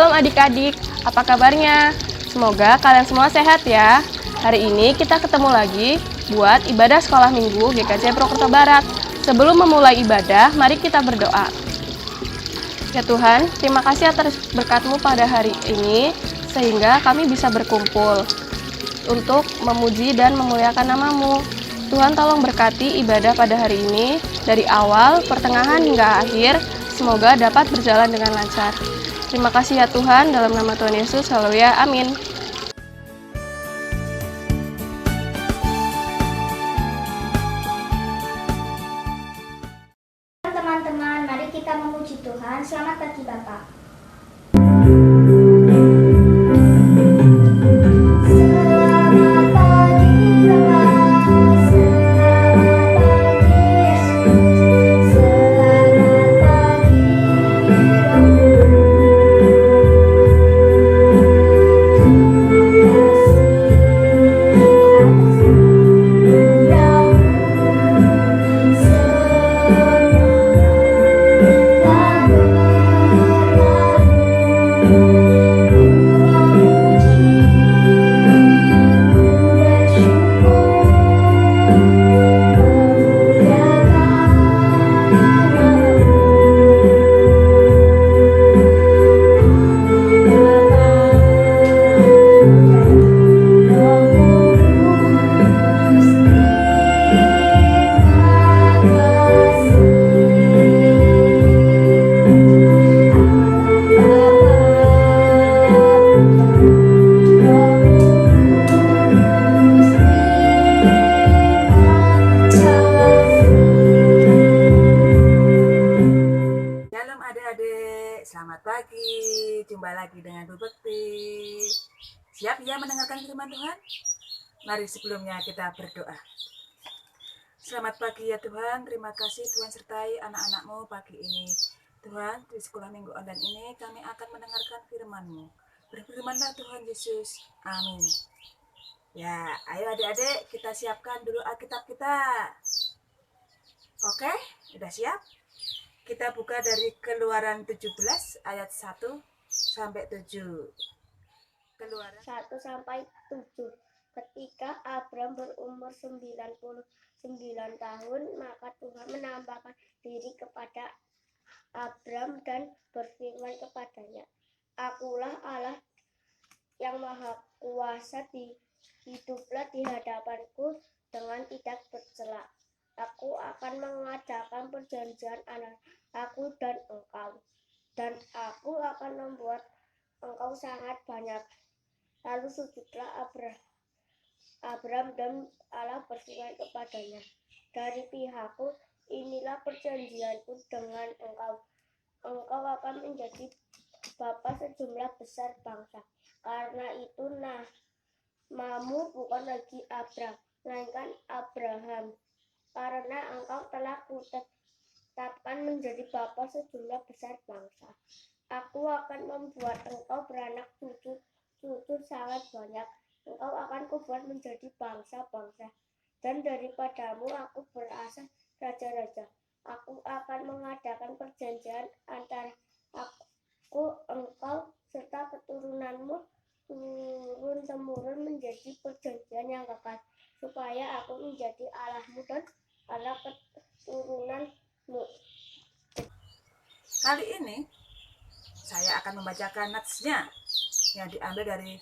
Shalom adik-adik, apa kabarnya? Semoga kalian semua sehat ya. Hari ini kita ketemu lagi buat ibadah sekolah minggu GKJ Purwokerto Barat. Sebelum memulai ibadah, mari kita berdoa. Ya Tuhan, terima kasih atas berkat-Mu pada hari ini, sehingga kami bisa berkumpul untuk memuji dan memuliakan nama-Mu. Tuhan tolong berkati ibadah pada hari ini, dari awal, pertengahan hingga akhir, semoga dapat berjalan dengan lancar. Terima kasih ya Tuhan, dalam nama Tuhan Yesus, haleluya, amin. Teman-teman, mari kita memuji Tuhan. Selamat pagi Bapak. Selamat pagi, jumpa lagi dengan Bu Bekti. Siap ya mendengarkan firman Tuhan? Mari sebelumnya kita berdoa. Selamat pagi ya Tuhan, terima kasih Tuhan sertai anak-anak-Mu pagi ini. Tuhan, di sekolah minggu online ini kami akan mendengarkan firman-Mu. Berfirmanlah Tuhan Yesus, amin. Ya, ayo adik-adik kita siapkan dulu Alkitab kita. Oke, udah siap? Kita buka dari Keluaran 17 ayat 1 sampai 7. Keluaran 1 sampai 7. Ketika Abram berumur 99 tahun, maka Tuhan menampakkan diri kepada Abram dan berfirman kepadanya, Akulah Allah yang maha kuasa, hiduplah di hadapanku dengan tidak bercela. Aku akan mengadakan perjanjian antara aku dan engkau, dan aku akan membuat engkau sangat banyak. Lalu sujudlah Abram dan Allah berfirman kepadanya, dari pihakku inilah perjanjianku dengan engkau. Engkau akan menjadi bapa sejumlah besar bangsa. Karena itu namamu bukan lagi Abram, melainkan Abraham. Karena engkau telah kutetapkan menjadi bapa sejumlah besar bangsa. Aku akan membuat engkau beranak cucu sangat banyak. Engkau akan kubuat menjadi bangsa-bangsa, dan daripadamu aku berasal raja-raja. Aku akan mengadakan perjanjian antara aku, engkau, serta keturunanmu turun-temurun menjadi perjanjian yang kekal, supaya aku menjadi Allahmu dan Allah keturunanmu. Kali ini saya akan membacakan natsnya yang diambil dari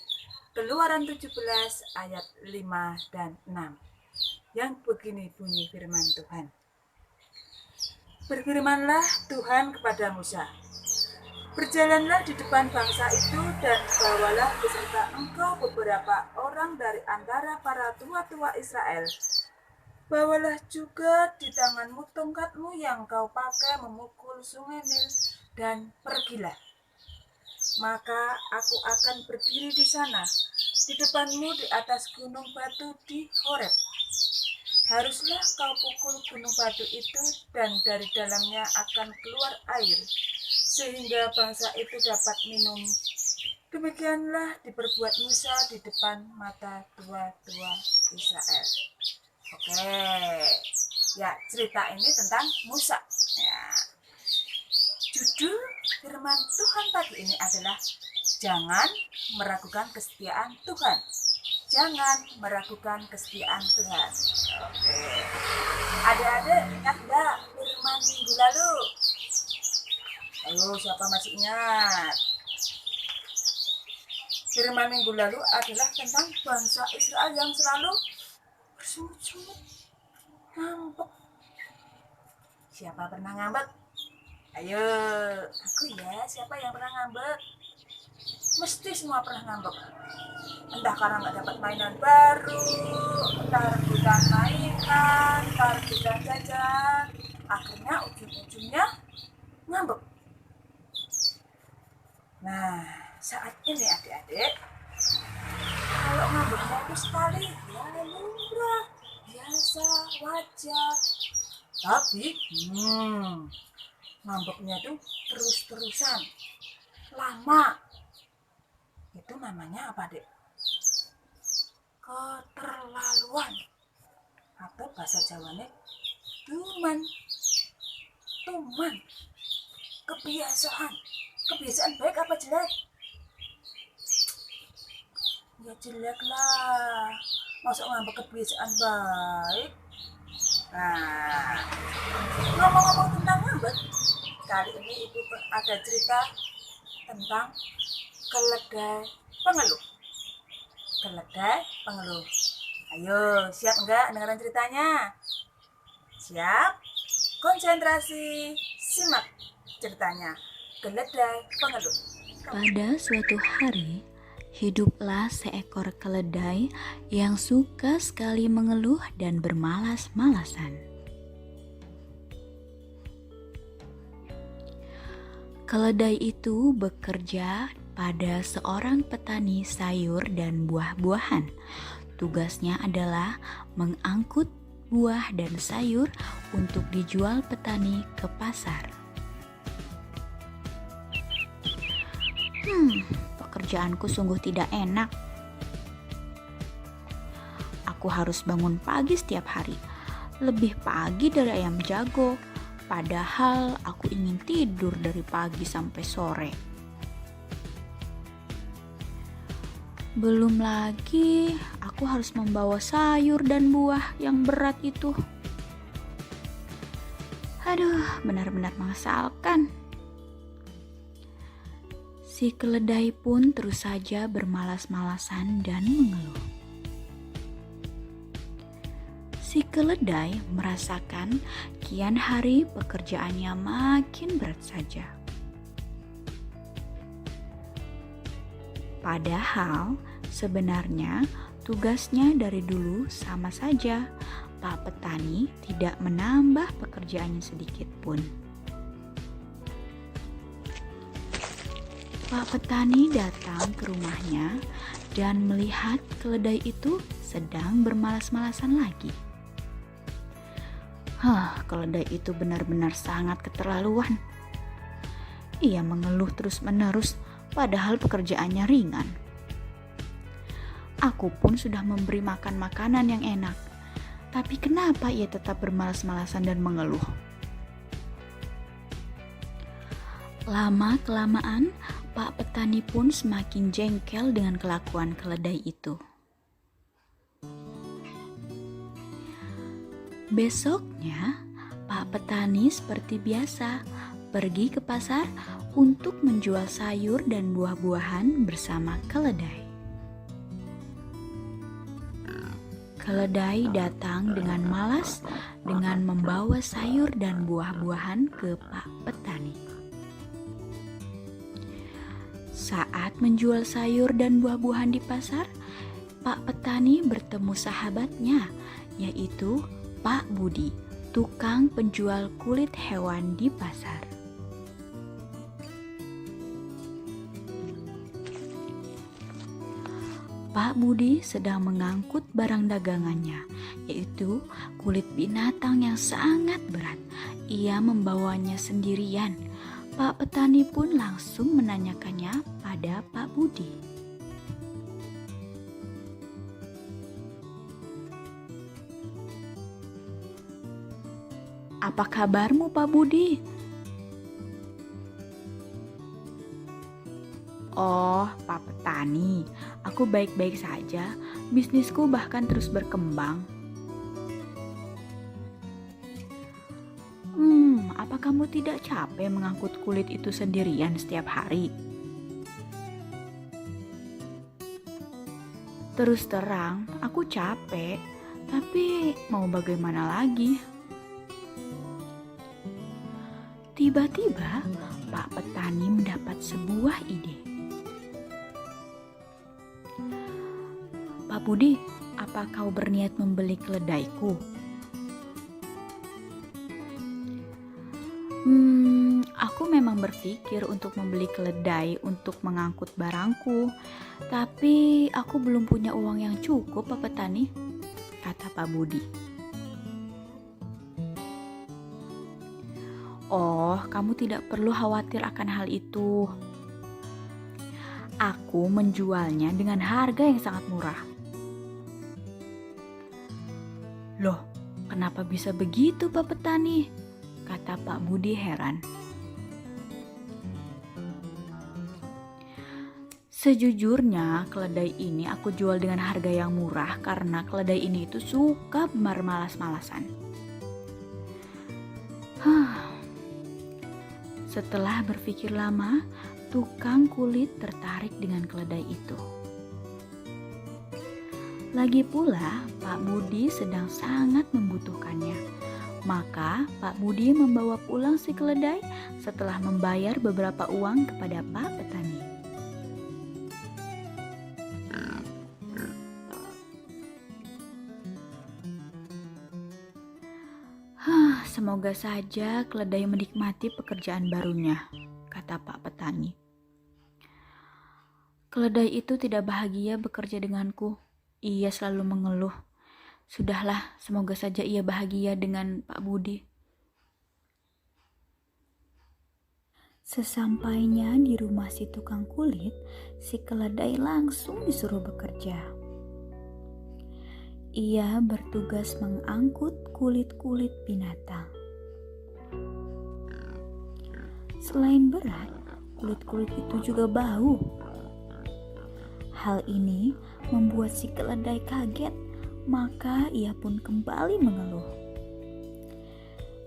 Keluaran 17 ayat 5 dan 6. Yang begini bunyi firman Tuhan. Berfirmanlah Tuhan kepada Musa, berjalanlah di depan bangsa itu dan bawalah beserta engkau beberapa orang dari antara para tua-tua Israel. Bawalah juga di tanganmu tongkatmu yang kau pakai memukul sungai Nil, dan pergilah. Maka aku akan berdiri di sana, di depanmu di atas gunung batu di Horeb. Haruslah kau pukul gunung batu itu, dan dari dalamnya akan keluar air, sehingga bangsa itu dapat minum. Demikianlah diperbuat Musa di depan mata tua-tua Israel. Oke, ya cerita ini tentang Musa. Ya. Judul firman Tuhan pagi ini adalah jangan meragukan kesetiaan Tuhan. Jangan meragukan kesetiaan Tuhan. Oke. Adik-adik ingat enggak firman minggu lalu? Ayo, siapa masih ingat? Firman minggu lalu adalah tentang bangsa Israel yang selalu bersungut-sungut, ngambek. Siapa pernah ngambek? Ayo, aku ya, siapa yang pernah ngambek? Mesti semua pernah ngambek. Entah karena nggak dapat mainan baru, entah rebutan mainan, entah rebutan jajan. Akhirnya ujung-ujungnya ngambek. Nah, saat ini adik-adik, kalau ngambeknya itu sekali, ya lumrah, biasa, wajar. Tapi, ngambeknya itu terus-terusan, lama. Itu namanya apa, Dek? Keterlaluan. Atau bahasa Jawanya, tuman. Kebiasaan. Kebiasaan baik apa jelek? Ya jelek lah. Masuk ngambek kebiasaan baik. Nah, ngomong-ngomong tentang ngambek, kali ini Ibu ada cerita tentang keledai pengeluh. Keledai pengeluh. Ayo, siap enggak dengerin ceritanya? Siap? Konsentrasi, simak ceritanya. Keledai pengeluh. Pada suatu hari, hiduplah seekor keledai yang suka sekali mengeluh dan bermalas-malasan. Keledai itu bekerja pada seorang petani sayur dan buah-buahan. Tugasnya adalah mengangkut buah dan sayur untuk dijual petani ke pasar. Pekerjaanku sungguh tidak enak. Aku harus bangun pagi setiap hari, lebih pagi dari ayam jago. Padahal aku ingin tidur dari pagi sampai sore. Belum lagi aku harus membawa sayur dan buah yang berat itu. Aduh, benar-benar mengesalkan. Si keledai pun terus saja bermalas-malasan dan mengeluh. Si keledai merasakan kian hari pekerjaannya makin berat saja. Padahal sebenarnya tugasnya dari dulu sama saja. Pak petani tidak menambah pekerjaannya sedikit pun. Pak petani datang ke rumahnya dan melihat keledai itu sedang bermalas-malasan lagi. Keledai itu benar-benar sangat keterlaluan. Ia mengeluh terus-menerus padahal pekerjaannya ringan. Aku pun sudah memberi makan makanan yang enak, tapi kenapa ia tetap bermalas-malasan dan mengeluh? Lama-kelamaan, Pak petani pun semakin jengkel dengan kelakuan keledai itu. Besoknya, Pak petani seperti biasa pergi ke pasar untuk menjual sayur dan buah-buahan bersama keledai. Keledai datang dengan malas dengan membawa sayur dan buah-buahan ke Pak petani. Saat menjual sayur dan buah-buahan di pasar, Pak petani bertemu sahabatnya, yaitu Pak Budi, tukang penjual kulit hewan di pasar. Pak Budi sedang mengangkut barang dagangannya, yaitu kulit binatang yang sangat berat. Ia membawanya sendirian. Pak petani pun langsung menanyakannya pada Pak Budi. "Apa kabarmu, Pak Budi?" Oh, Pak Petani, aku baik-baik saja. Bisnisku bahkan terus berkembang. Apa kamu tidak capek mengangkut kulit itu sendirian setiap hari? Terus terang, aku capek, tapi mau bagaimana lagi? Tiba-tiba, Pak Petani mendapat sebuah ide. Pak Budi, apa kau berniat membeli keledaiku? Aku memang berpikir untuk membeli keledai untuk mengangkut barangku, tapi aku belum punya uang yang cukup, Pak Petani, kata Pak Budi. Oh, kamu tidak perlu khawatir akan hal itu. Aku menjualnya dengan harga yang sangat murah. Loh, kenapa bisa begitu, Pak Petani? Kata Pak Budi heran. Sejujurnya, keledai ini aku jual dengan harga yang murah karena keledai ini itu suka bermalas-malasan. Setelah berpikir lama, tukang kulit tertarik dengan keledai itu. Lagi pula, Pak Budi sedang sangat membutuhkannya. Maka, Pak Budi membawa pulang si keledai setelah membayar beberapa uang kepada Pak Petani. Semoga saja keledai menikmati pekerjaan barunya, kata Pak Petani. Keledai itu tidak bahagia bekerja denganku. Ia selalu mengeluh. Sudahlah, semoga saja ia bahagia dengan Pak Budi. Sesampainya di rumah si tukang kulit, si keledai langsung disuruh bekerja. Ia bertugas mengangkut kulit-kulit binatang. Selain berat, kulit-kulit itu juga bau. Hal ini membuat si keledai kaget, maka ia pun kembali mengeluh.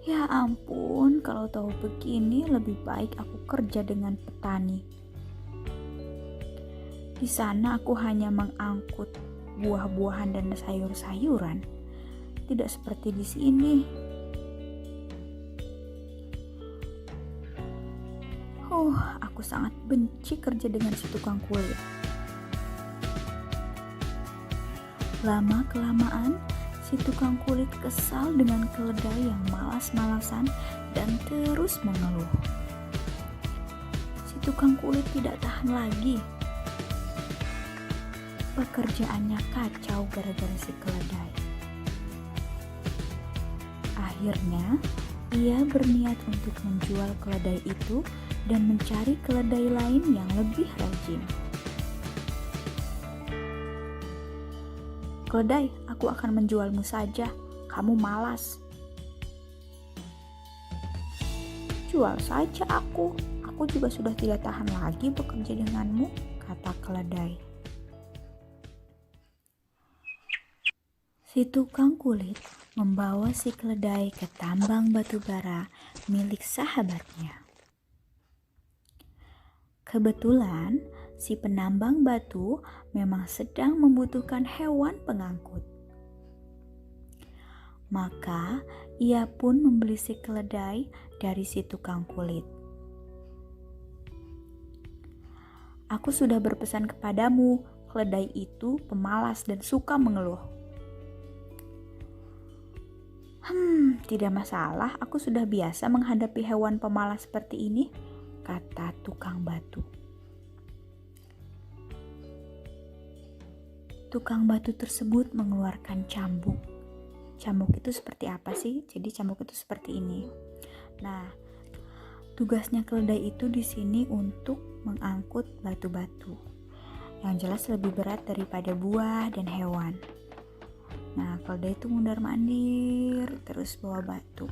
Ya ampun, kalau tahu begini lebih baik aku kerja dengan petani. Di sana aku hanya mengangkut buah-buahan dan sayur-sayuran, tidak seperti di sini. Aku sangat benci kerja dengan si tukang kulit. Lama-kelamaan, si tukang kulit kesal dengan keledai yang malas-malasan dan terus mengeluh. Si tukang kulit tidak tahan lagi. Pekerjaannya kacau gara-gara si keledai. Akhirnya, ia berniat untuk menjual keledai itu dan mencari keledai lain yang lebih rajin. Keledai, aku akan menjualmu saja. Kamu malas. Jual saja aku. Aku juga sudah tidak tahan lagi bekerja denganmu, kata keledai. Si tukang kulit membawa si keledai ke tambang batu bara milik sahabatnya. Kebetulan, si penambang batu memang sedang membutuhkan hewan pengangkut. Maka, ia pun membeli si keledai dari si tukang kulit. Aku sudah berpesan kepadamu, keledai itu pemalas dan suka mengeluh. Tidak masalah, aku sudah biasa menghadapi hewan pemalas seperti ini, kata tukang batu. Tukang batu tersebut mengeluarkan cambuk. Cambuk itu seperti apa sih? Jadi cambuk itu seperti ini. Nah, tugasnya keledai itu di sini untuk mengangkut batu-batu. Yang jelas lebih berat daripada buah dan hewan. Nah, keledai itu mundar-mandir terus bawa batu.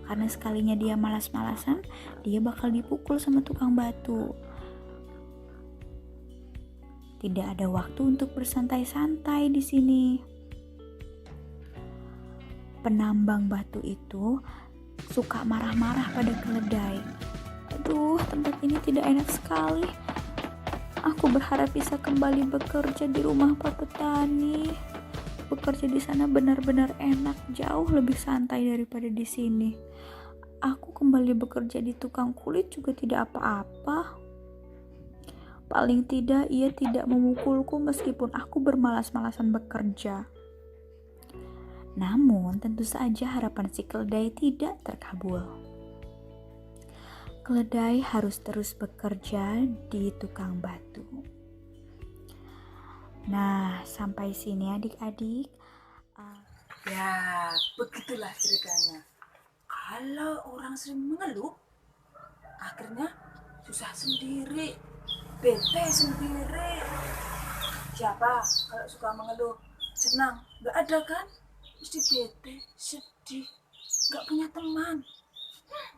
Karena sekalinya dia malas-malasan, dia bakal dipukul sama tukang batu. Tidak ada waktu untuk bersantai-santai di sini. Penambang batu itu suka marah-marah pada keledai. Aduh, tempat ini tidak enak sekali. Aku berharap bisa kembali bekerja di rumah Pak Petani. Bekerja di sana benar-benar enak, jauh lebih santai daripada di sini. Aku kembali bekerja di tukang kulit juga tidak apa-apa. Paling tidak ia tidak memukulku meskipun aku bermalas-malasan bekerja. Namun tentu saja harapan si keledai tidak terkabul. Keledai harus terus bekerja di tukang batu. Nah, sampai sini adik-adik. Ya, begitulah ceritanya. Kalau orang sering mengeluh, akhirnya susah sendiri, bete sendiri. Siapa kalau suka mengeluh? Senang? Gak ada kan? Mesti bete, sedih, gak punya teman.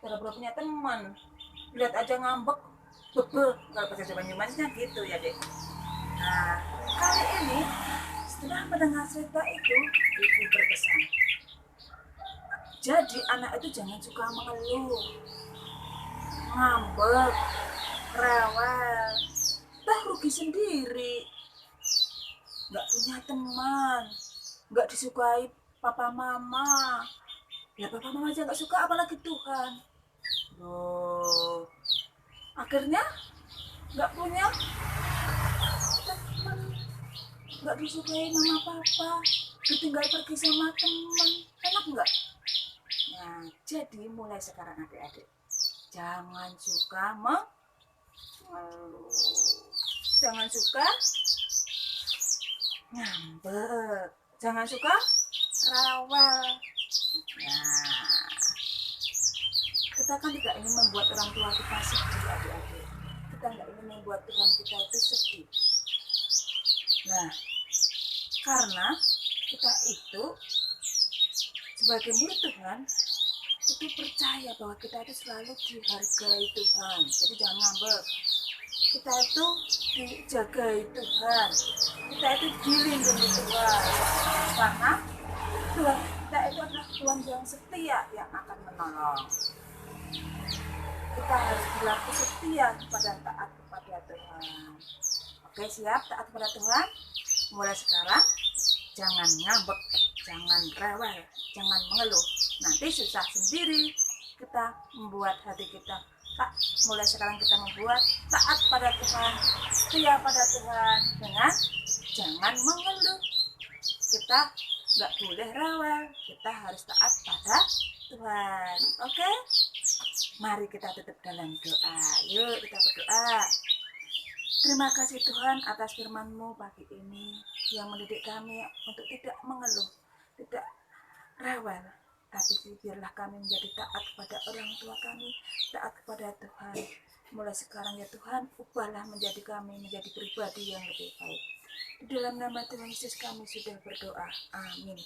Gara-gara punya teman, lihat aja ngambek, bebe. Kalau bahasa Banyumasnya gitu ya, Dek. Nah, kali ini setelah mendengar cerita itu, ibu berpesan. Jadi anak itu jangan suka mengeluh, ngambek, rewel, rugi sendiri. Gak punya teman, gak disukai papa mama. Ya papa mama aja gak suka, apalagi Tuhan. Loh, akhirnya gak punya teman, gak disukai mama papa, ditinggal pergi sama teman. Enak gak? Nah, jadi mulai sekarang adik-adik, jangan suka mengeluh, jangan suka ngambek, jangan suka rewel. Nah, kita kan tidak ingin membuat orang tua kita sedih, adik-adik. Kita nggak ingin membuat Tuhan kita itu sedih. Nah, karena kita itu sebagai murid Tuhan itu percaya bahwa kita itu selalu dihargai Tuhan. Jadi jangan ngambek. Kita itu dijagai Tuhan. Kita itu dilindungi Tuhan. Karena Tuhan kita itu adalah Tuhan yang setia yang akan menolong. Kita harus berlaku setia kepada taat kepada Tuhan. Oke, siap taat kepada Tuhan? Mulai sekarang jangan ngambek, jangan rewel, jangan mengeluh. Nanti susah sendiri. Kita membuat hati kita mulai sekarang kita membuat taat pada Tuhan, setia pada Tuhan dengan jangan mengeluh. Kita nggak boleh rewel, kita harus taat pada Tuhan. Oke? Mari kita tutup dalam doa. Yuk kita berdoa. Terima kasih Tuhan atas firman-Mu pagi ini yang mendidik kami untuk tidak mengeluh, tidak rewel. Tapi biarlah kami menjadi taat kepada orang tua kami, taat kepada Tuhan. Mulai sekarang ya Tuhan, ubahlah menjadi kami menjadi pribadi yang lebih baik. Di dalam nama Tuhan Yesus kami sudah berdoa. Amin.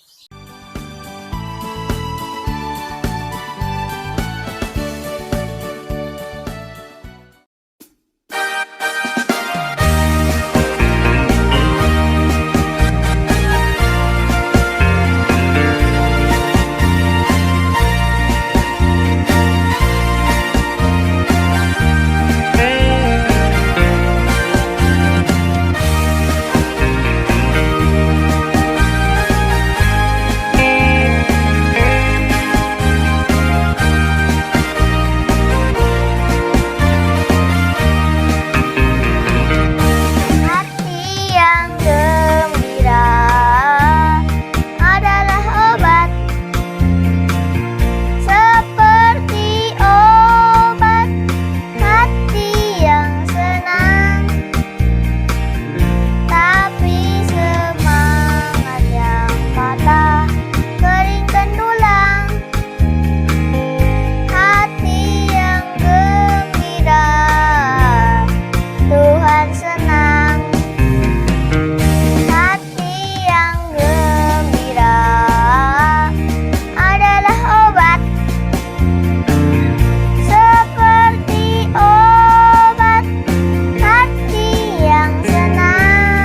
Senang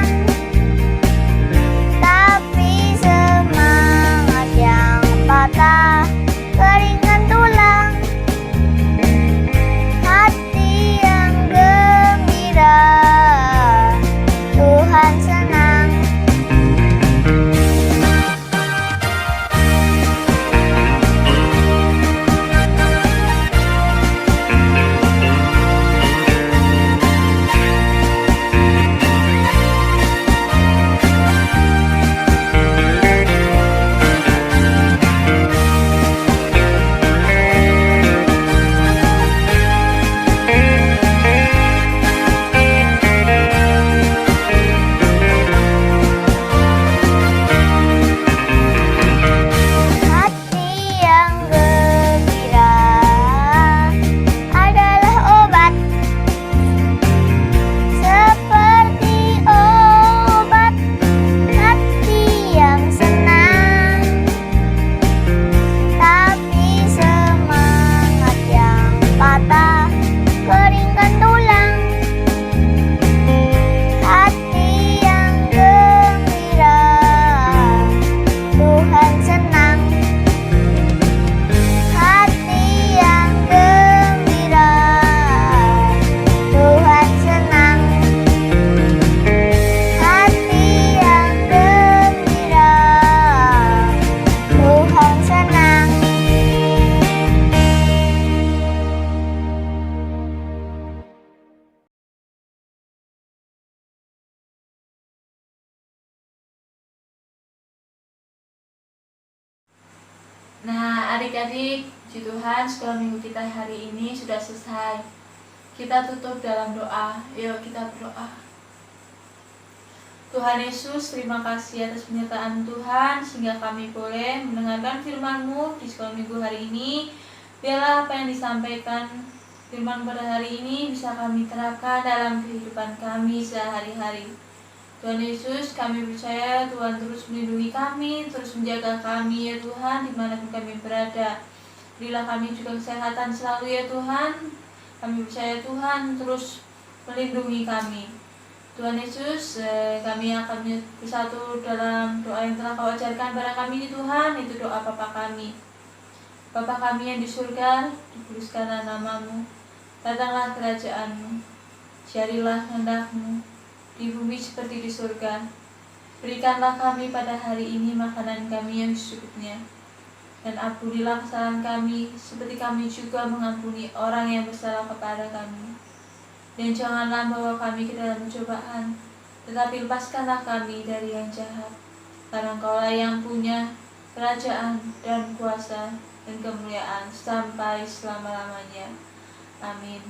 Nah, adik-adik, puji Tuhan, sekolah minggu kita hari ini sudah selesai. Kita tutup dalam doa. Yuk kita berdoa. Tuhan Yesus, terima kasih atas penyertaan Tuhan sehingga kami boleh mendengarkan firman-Mu di sekolah minggu hari ini. Biarlah apa yang disampaikan firman pada hari ini bisa kami terapkan dalam kehidupan kami sehari-hari. Tuhan Yesus, kami percaya Tuhan terus melindungi kami, terus menjaga kami ya Tuhan, dimanapun kami berada. Berilah kami juga kesehatan selalu ya Tuhan. Kami percaya Tuhan terus melindungi kami. Tuhan Yesus, kami akan bersatu dalam doa yang telah Kau ajarkan pada kami Tuhan, itu doa Bapa kami. Bapa kami yang di surga, dikuduskanlah nama-Mu, datanglah kerajaan-Mu, jadilah kehendak-Mu di bumi seperti di surga. Berikanlah kami pada hari ini makanan kami yang secukupnya, dan ampunilah kesalahan kami seperti kami juga mengampuni orang yang bersalah kepada kami. Dan janganlah bawa kami ke dalam pencobaan, tetapi lepaskanlah kami dari yang jahat. Karena Engkaulah yang punya kerajaan dan kuasa dan kemuliaan sampai selama-lamanya. Amin.